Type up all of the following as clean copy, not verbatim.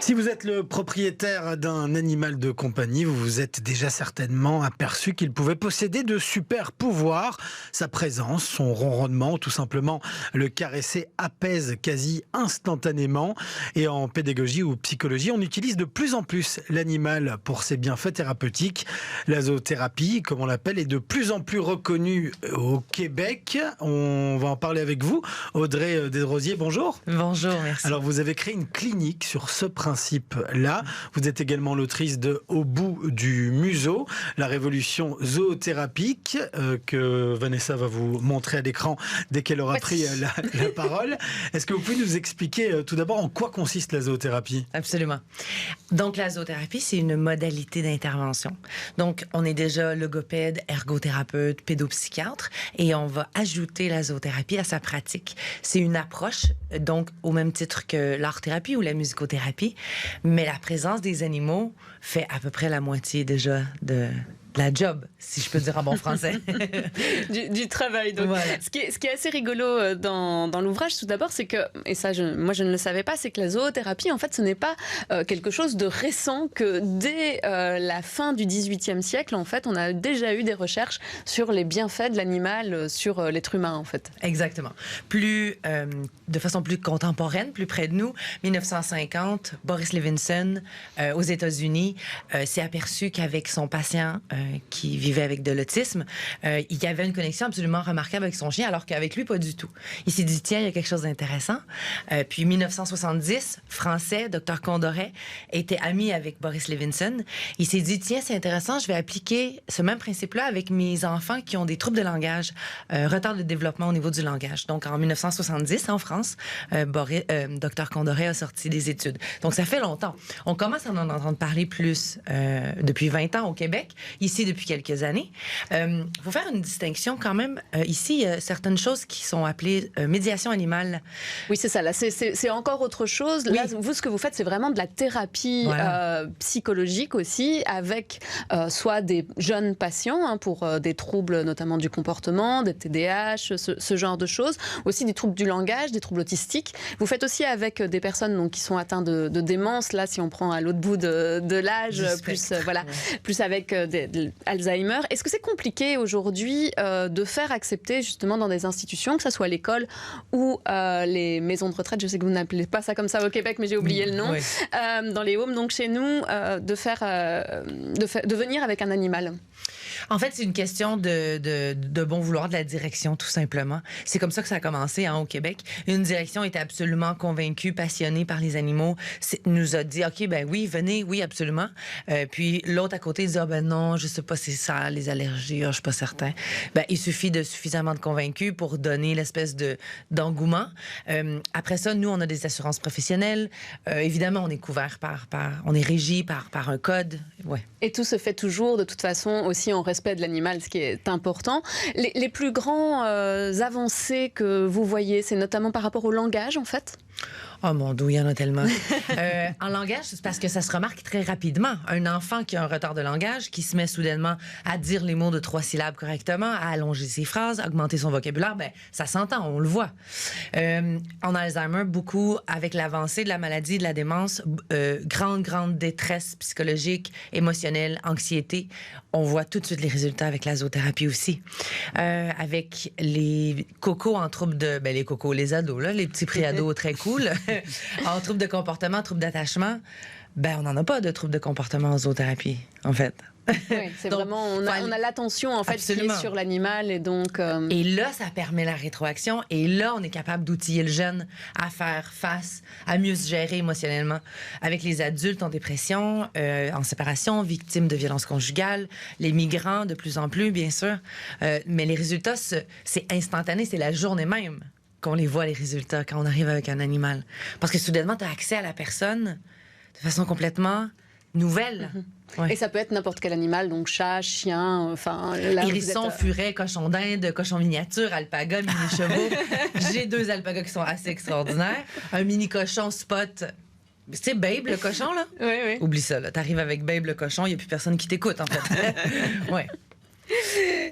Si vous êtes le propriétaire d'un animal de compagnie, vous vous êtes déjà certainement aperçu qu'il pouvait posséder de super pouvoirs. Sa présence, son ronronnement, tout simplement le caresser apaise quasi instantanément. Et en pédagogie ou psychologie, on utilise de plus en plus l'animal pour ses bienfaits thérapeutiques. La zoothérapie, comme on l'appelle, est de plus en plus reconnue au Québec. On va en parler avec vous. Audrey Desrosiers, bonjour. Bonjour, merci. Alors, vous avez créé une clinique sur ce principe-là. Vous êtes également l'autrice de Au bout du museau, la révolution zoothérapique que Vanessa va vous montrer à l'écran dès qu'elle aura pris la parole. Est-ce que vous pouvez nous expliquer tout d'abord en quoi consiste la zoothérapie? Absolument. Donc, la zoothérapie, c'est une modalité d'intervention. Donc, on est déjà logopède, ergothérapeute, pédopsychiatre et on va ajouter la zoothérapie à sa pratique. C'est une approche, donc, au même titre que l'art-thérapie ou la musicothérapie, mais la présence des animaux fait à peu près la moitié déjà de la job, si je peux dire en bon français. du travail. Donc, voilà. Ce qui est assez rigolo dans l'ouvrage, tout d'abord, c'est que, et ça, moi je ne le savais pas, c'est que la zoothérapie, en fait, ce n'est pas quelque chose de récent, que dès la fin du XVIIIe siècle, en fait, on a déjà eu des recherches sur les bienfaits de l'animal sur l'être humain, en fait. Exactement. De façon plus contemporaine, plus près de nous, 1950, Boris Levinson, aux États-Unis, s'est aperçu qu'avec son patient qui vivait avec de l'autisme, il y avait une connexion absolument remarquable avec son chien, alors qu'avec lui, pas du tout. Il s'est dit, tiens, il y a quelque chose d'intéressant. Puis 1970, Français, Dr Condoret, était ami avec Boris Levinson. Il s'est dit, tiens, c'est intéressant, je vais appliquer ce même principe-là avec mes enfants qui ont des troubles de langage, retard de développement au niveau du langage. Donc, en 1970, en France, Dr Condoret a sorti des études. Donc, ça fait longtemps. On commence à en entendre parler plus depuis 20 ans au Québec, ici depuis quelques années. Il faut faire une distinction quand même. Ici, il y a certaines choses qui sont appelées médiation animale. Oui, c'est ça. Là, c'est encore autre chose. Oui. Là, vous, ce que vous faites, c'est vraiment de la thérapie psychologique aussi, avec soit des jeunes patients pour des troubles notamment du comportement, des TDAH, ce genre de choses, aussi des troubles du langage, des troubles autistiques. Vous faites aussi avec des personnes donc, qui sont atteintes de démence, là, si on prend à l'autre bout de l'âge, plus avec Alzheimer. Est-ce que c'est compliqué aujourd'hui de faire accepter justement dans des institutions, que ce soit l'école ou les maisons de retraite, je sais que vous n'appelez pas ça comme ça au Québec, mais j'ai oublié le nom, dans les homes, donc chez nous, de venir avec un animal? En fait, c'est une question de bon vouloir de la direction, tout simplement. C'est comme ça que ça a commencé au Québec. Une direction était absolument convaincue, passionnée par les animaux, nous a dit, OK, ben oui, venez, oui, absolument. Puis l'autre à côté dit, ben non, je sais pas si c'est ça, les allergies, je suis pas certain. Ben, il suffit de suffisamment de convaincus pour donner l'espèce d'engouement. Après ça, nous, on a des assurances professionnelles. Évidemment, on est couvert on est régi par un code. Ouais. Et tout se fait toujours, de toute façon, aussi en respect de l'animal, ce qui est important. Les plus grands avancées que vous voyez, c'est notamment par rapport au langage, en fait? Oh mon Dieu, il y en a tellement. En langage, c'est parce que ça se remarque très rapidement. Un enfant qui a un retard de langage, qui se met soudainement à dire les mots de 3 syllabes correctement, à allonger ses phrases, à augmenter son vocabulaire, ben ça s'entend, on le voit. En Alzheimer, beaucoup, avec l'avancée de la maladie, de la démence, grande détresse psychologique, émotionnelle, anxiété. On voit tout de suite les résultats avec la zoothérapie aussi. Avec les cocos en troubles de... Ben les cocos, les ados, là, les petits préados très cool. En troubles de comportement, troubles d'attachement, ben on n'en a pas de troubles de comportement en zoothérapie, en fait. Oui, c'est donc, vraiment, on a l'attention en fait absolument. qui est sur l'animal et donc... Et là, ça permet la rétroaction et là, on est capable d'outiller le jeune à faire face, à mieux se gérer émotionnellement. Avec les adultes en dépression, en séparation, victimes de violences conjugales, les migrants de plus en plus, bien sûr. Mais les résultats, c'est instantané, c'est la journée même qu'on les voit, les résultats, quand on arrive avec un animal. Parce que soudainement, tu as accès à la personne de façon complètement nouvelle. Ouais. Et ça peut être n'importe quel animal, donc chat, chien, enfin... Hérisson, furet, cochon d'Inde, cochon miniature, alpaga, mini-chevaux. J'ai 2 alpagas qui sont assez extraordinaires. Un mini-cochon spot... C'est Babe, le cochon, là? Oui. Oublie ça, là. T'arrives avec Babe, le cochon, il n'y a plus personne qui t'écoute, en fait. Ouais.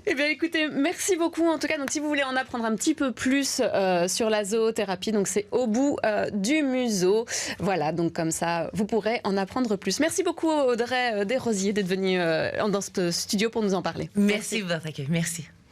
Eh bien, écoutez, merci beaucoup. En tout cas, donc, si vous voulez en apprendre un petit peu plus sur la zoothérapie, donc c'est au bout du museau. Voilà, donc comme ça, vous pourrez en apprendre plus. Merci beaucoup, Audrey Desrosiers, d'être venue dans ce studio pour nous en parler. Merci de votre accueil. Merci.